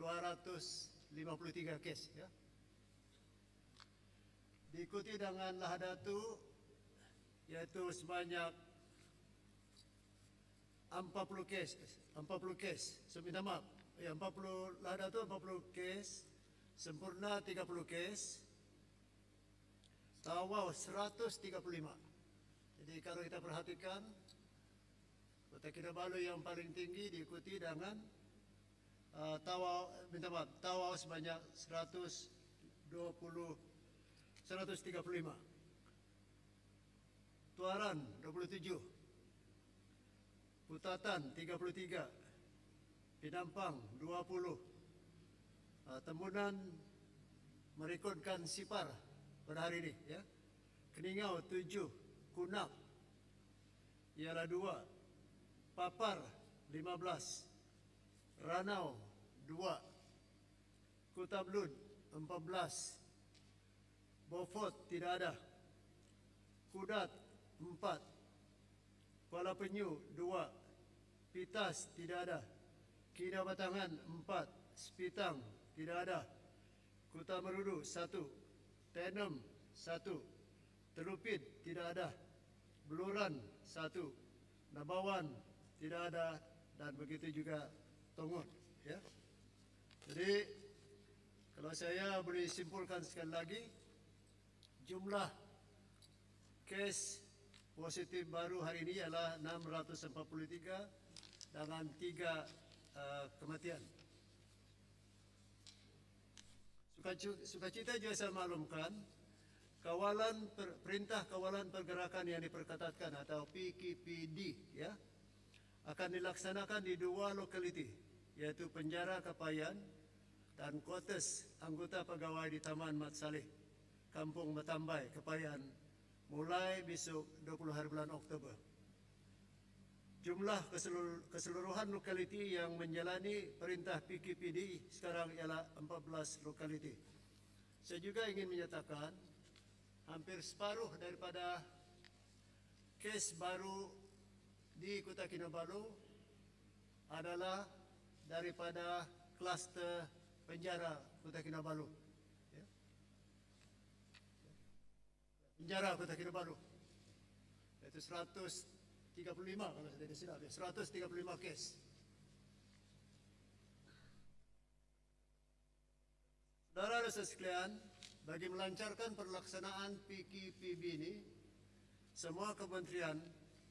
253 kes, ya. Diikuti dengan Lahadatu, yaitu sebanyak 40 kes, minta maaf, 40 Lahadatu 40 kes, Sempurna 30 kes, Tawau 135. Jadi kalau kita perhatikan, Kota Kinabalu yang paling tinggi diikuti dengan Tawau sebanyak 135, Tuaran 27, Putatan 33, Pinampang 20, Tembunan merekodkan sipar pada hari ini, ya. Keningau 7, Kunap ialah 2, Papar 15, Ranau 2, Kota Belud 14, Beaufort tidak ada, Kudat 4, Kuala Penyu 2, Pitas tidak ada, Kinabatangan 4, Sepitang tidak ada, Kota Merudu 1, Tenem 1, Telupit tidak ada, Beluran 1, Nabawan tidak ada, dan begitu juga Tongon, ya. Jadi kalau saya boleh simpulkan sekali lagi, jumlah kes positif baru hari ini adalah 643 dengan 3 kematian. Sukacita juga saya maklumkan, perintah kawalan pergerakan yang diperketatkan atau PKPD, ya, akan dilaksanakan di 2 lokaliti, yaitu Penjara Kapayan dan Kotes anggota pegawai di Taman Mat Saleh, Kampung Batambai, Kapayan, mulai besok 20 hari bulan Oktober. Jumlah keseluruhan lokaliti yang menjalani perintah PKPD sekarang ialah 14 lokaliti. Saya juga ingin menyatakan hampir separuh daripada kes baru di Kota Kinabalu adalah daripada kluster penjara Kota Kinabalu, ya. Penjara Kota Kinabalu, yaitu 135 kalau saya tidak silap, 135 kes. Saudara-saudara sekalian, bagi melancarkan pelaksanaan PKPB ini, semua kementerian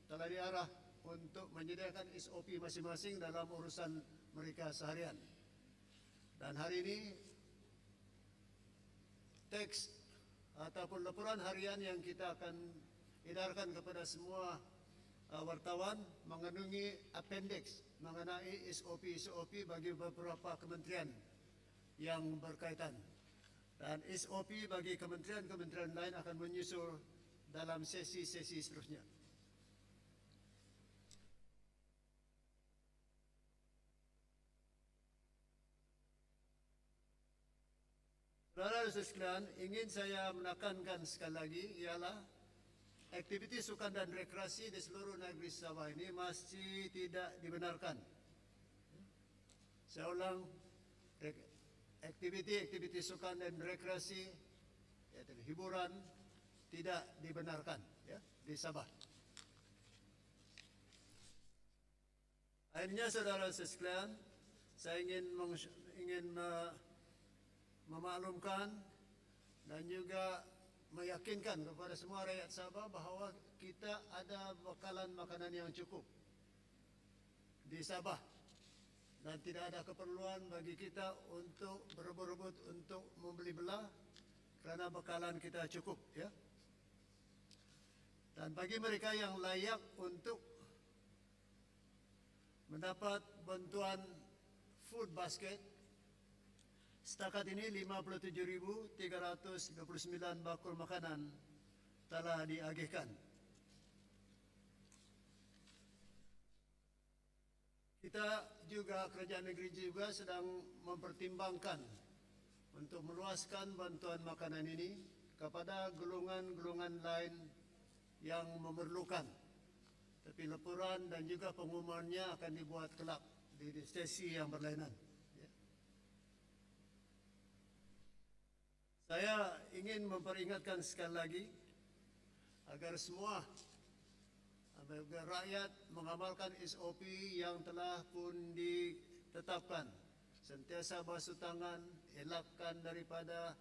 telah diarah untuk menyediakan SOP masing-masing dalam urusan mereka seharian. Dan hari ini teks ataupun laporan harian yang kita akan edarkan kepada semua wartawan mengandungi appendix mengenai SOP bagi beberapa kementerian yang berkaitan. Dan SOP bagi kementerian-kementerian lain akan menyusul dalam sesi-sesi seterusnya. Saudara-saudara sekalian, ingin saya menekankan sekali lagi ialah aktiviti sukan dan rekreasi di seluruh negeri Sabah ini masih tidak dibenarkan. Saya ulang, aktiviti sukan dan rekreasi, yaitu hiburan, tidak dibenarkan, ya, di Sabah. Akhirnya, saudara-saudara sekalian, saya ingin memaklumkan dan juga meyakinkan kepada semua rakyat Sabah bahawa kita ada bekalan makanan yang cukup di Sabah dan tidak ada keperluan bagi kita untuk berebut-rebut untuk membeli belah kerana bekalan kita cukup, ya. Dan bagi mereka yang layak untuk mendapat bantuan food basket, setakat ini 57.329 bakul makanan telah diagihkan. Kita juga, kerajaan negeri juga sedang mempertimbangkan untuk meluaskan bantuan makanan ini kepada golongan-golongan lain yang memerlukan. Tapi laporan dan juga pengumumannya akan dibuat kelak di sesi yang berlainan. Saya ingin memperingatkan sekali lagi agar semua agar rakyat mengamalkan SOP yang telah pun ditetapkan. Sentiasa basuh tangan, elakkan daripada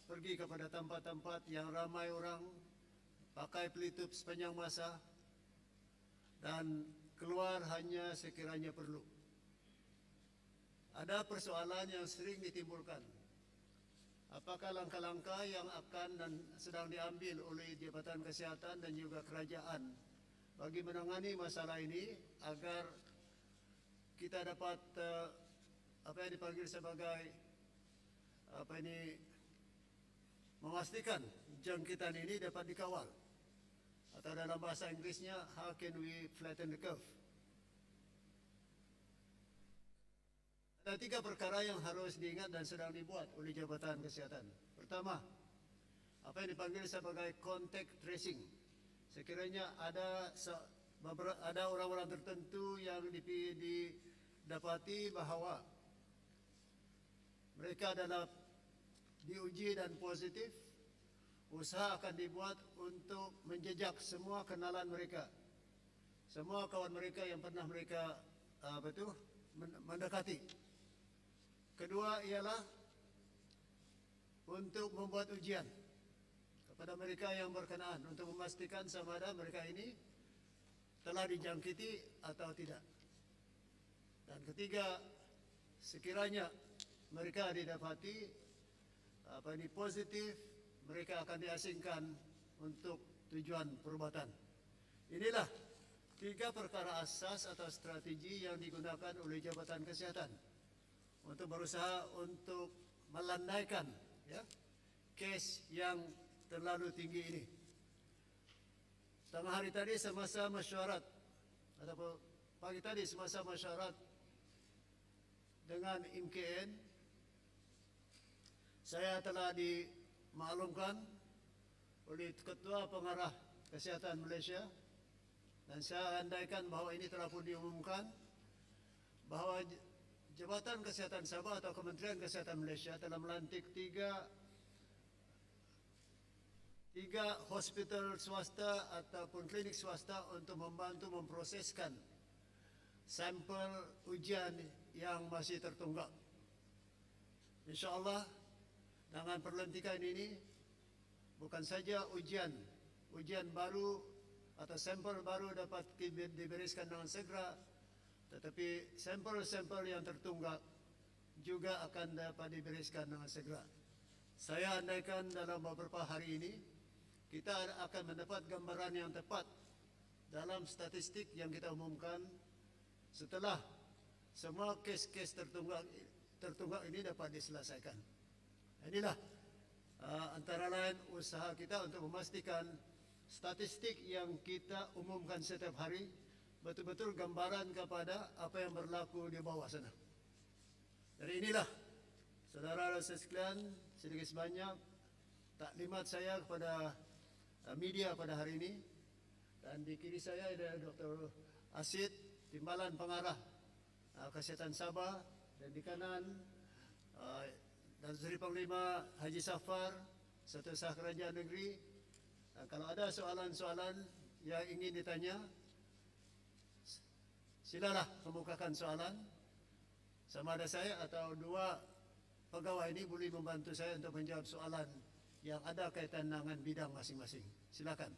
pergi kepada tempat-tempat yang ramai orang, pakai pelitup sepanjang masa, dan keluar hanya sekiranya perlu. Ada persoalan yang sering ditimbulkan. Apakah langkah-langkah yang akan dan sedang diambil oleh Jabatan Kesihatan dan juga kerajaan bagi menangani masalah ini agar kita dapat apa yang dipanggil sebagai memastikan jangkitan ini dapat dikawal, atau dalam bahasa Inggrisnya, how can we flatten the curve. Ada 3 perkara yang harus diingat dan sedang dibuat oleh Jabatan Kesihatan. Pertama, apa yang dipanggil sebagai contact tracing. Sekiranya ada orang-orang tertentu yang didapati bahawa mereka adalah diuji dan positif, usaha akan dibuat untuk menjejak semua kenalan mereka, semua kawan mereka yang pernah mereka mendekati. Kedua ialah untuk membuat ujian kepada mereka yang berkenaan untuk memastikan sama ada mereka ini telah dijangkiti atau tidak. Dan ketiga, sekiranya mereka didapati positif, mereka akan diasingkan untuk tujuan perubatan. Inilah 3 perkara asas atau strategi yang digunakan oleh Jabatan Kesihatan untuk berusaha untuk melandaikan kes yang terlalu tinggi ini. Tengah hari tadi semasa mesyuarat atau pagi tadi semasa mesyuarat dengan MKN, saya telah dimaklumkan oleh Ketua Pengarah Kesihatan Malaysia, dan saya andaikan bahawa ini telah pun diumumkan, bahawa Jabatan Kesihatan Sabah atau Kementerian Kesihatan Malaysia telah melantik 3 hospital swasta ataupun klinik swasta untuk membantu memproseskan sampel ujian yang masih tertunggak. InsyaAllah dengan perlantikan ini bukan saja ujian baru atau sampel baru dapat dibereskan dengan segera, tetapi sampel-sampel yang tertunggak juga akan dapat dibereskan dengan segera. Saya andaikan dalam beberapa hari ini kita akan mendapat gambaran yang tepat dalam statistik yang kita umumkan setelah semua kes-kes tertunggak ini dapat diselesaikan. Inilah antara lain usaha kita untuk memastikan statistik yang kita umumkan setiap hari betul-betul gambaran kepada apa yang berlaku di bawah sana. Dari inilah, saudara-saudara sekalian, sedikit sebanyak taklimat saya kepada media pada hari ini. Dan di kiri saya ada Dr. Asid, Timbalan Pengarah Kesihatan Sabah, dan di kanan dan Seri Panglima Haji Safar, Setiausaha Kerajaan Negeri. Kalau ada soalan-soalan yang ingin ditanya, silalah kemukakan soalan. Sama ada saya atau 2 pegawai ini boleh membantu saya untuk menjawab soalan yang ada kaitan dengan bidang masing-masing. Silakan.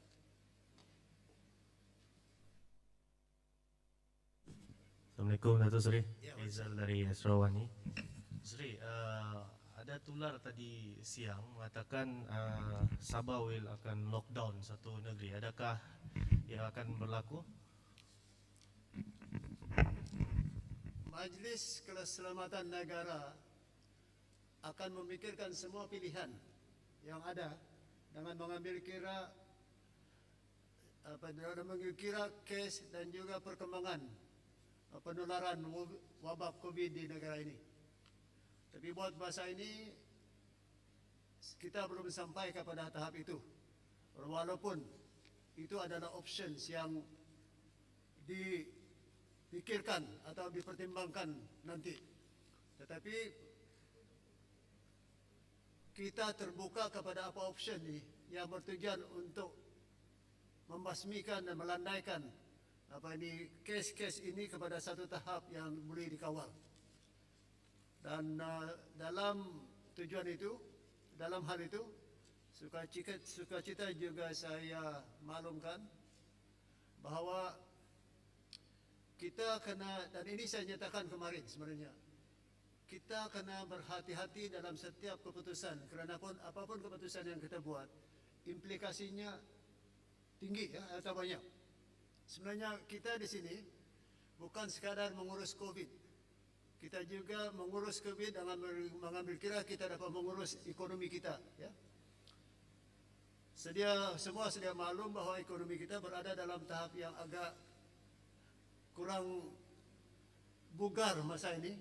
Assalamualaikum Datuk Seri. Rizal dari Sarawani. Seri, ada tular tadi siang mengatakan Sabah akan lockdown satu negeri. Adakah yang akan berlaku? Majlis Keselamatan Negara akan memikirkan semua pilihan yang ada dengan mengambil kira kes dan juga perkembangan penularan wabak COVID di negara ini. Tapi buat masa ini kita belum sampai kepada tahap itu. Walaupun itu adalah options yang dipikirkan atau dipertimbangkan nanti. Tetapi kita terbuka kepada apa option ini yang bertujuan untuk membasmikan dan melandaikan kes-kes ini kepada satu tahap yang boleh dikawal. Dan dalam tujuan itu, dalam hal itu, sukacita juga saya maklumkan bahawa kita kena, dan ini saya nyatakan kemarin sebenarnya, kita kena berhati-hati dalam setiap keputusan, kerana apapun keputusan yang kita buat, implikasinya tinggi ya, atau banyak. Sebenarnya kita di sini bukan sekadar mengurus COVID, kita juga mengurus COVID dengan mengambil kira kita dapat mengurus ekonomi kita. Ya. Semua sedia maklum bahawa ekonomi kita berada dalam tahap yang agak kurang bugar masa ini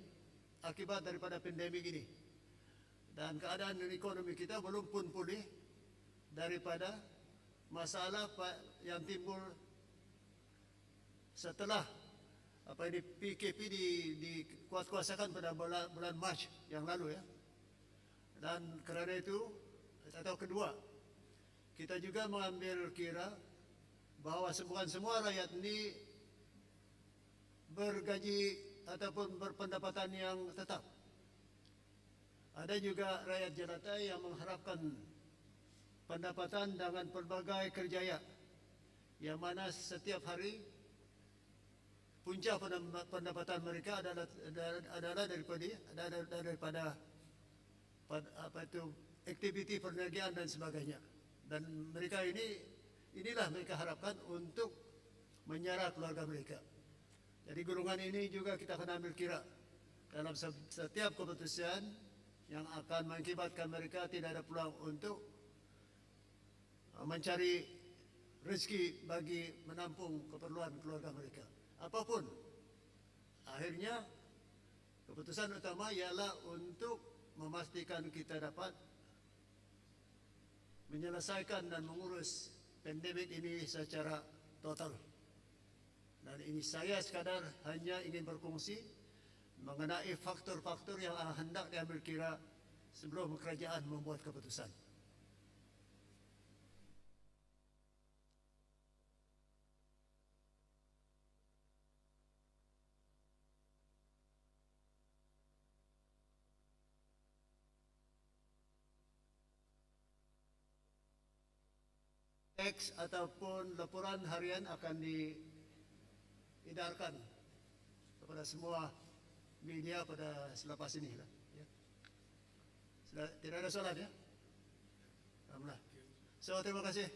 akibat daripada pandemik ini. Dan keadaan ekonomi kita belum pun pulih daripada masalah yang timbul setelah PKP dikuatkuasakan pada bulan Mac yang lalu ya. Dan kerana itu, atau kedua, kita juga mengambil kira bahawa bukan semua rakyat ini bergaji ataupun berpendapatan yang tetap. Ada juga rakyat jelata yang mengharapkan pendapatan dengan pelbagai kerjaya, yang mana setiap hari punca pendapatan mereka adalah daripada aktiviti perniagaan dan sebagainya. Dan mereka inilah mereka harapkan untuk menyara keluarga mereka. Jadi golongan ini juga kita akan ambil kira dalam setiap keputusan yang akan mengakibatkan mereka tidak ada peluang untuk mencari rezeki bagi menampung keperluan keluarga mereka. Apapun, akhirnya keputusan utama ialah untuk memastikan kita dapat menyelesaikan dan mengurus pandemik ini secara total. Dan ini saya sekadar hanya ingin berkongsi mengenai faktor-faktor yang hendak diambil kira sebelum kerajaan membuat keputusan. Teks ataupun laporan harian akan diedarkan kepada semua media pada selepas ini. Ya. Tidak ada soalan ya? Alhamdulillah. So, terima kasih.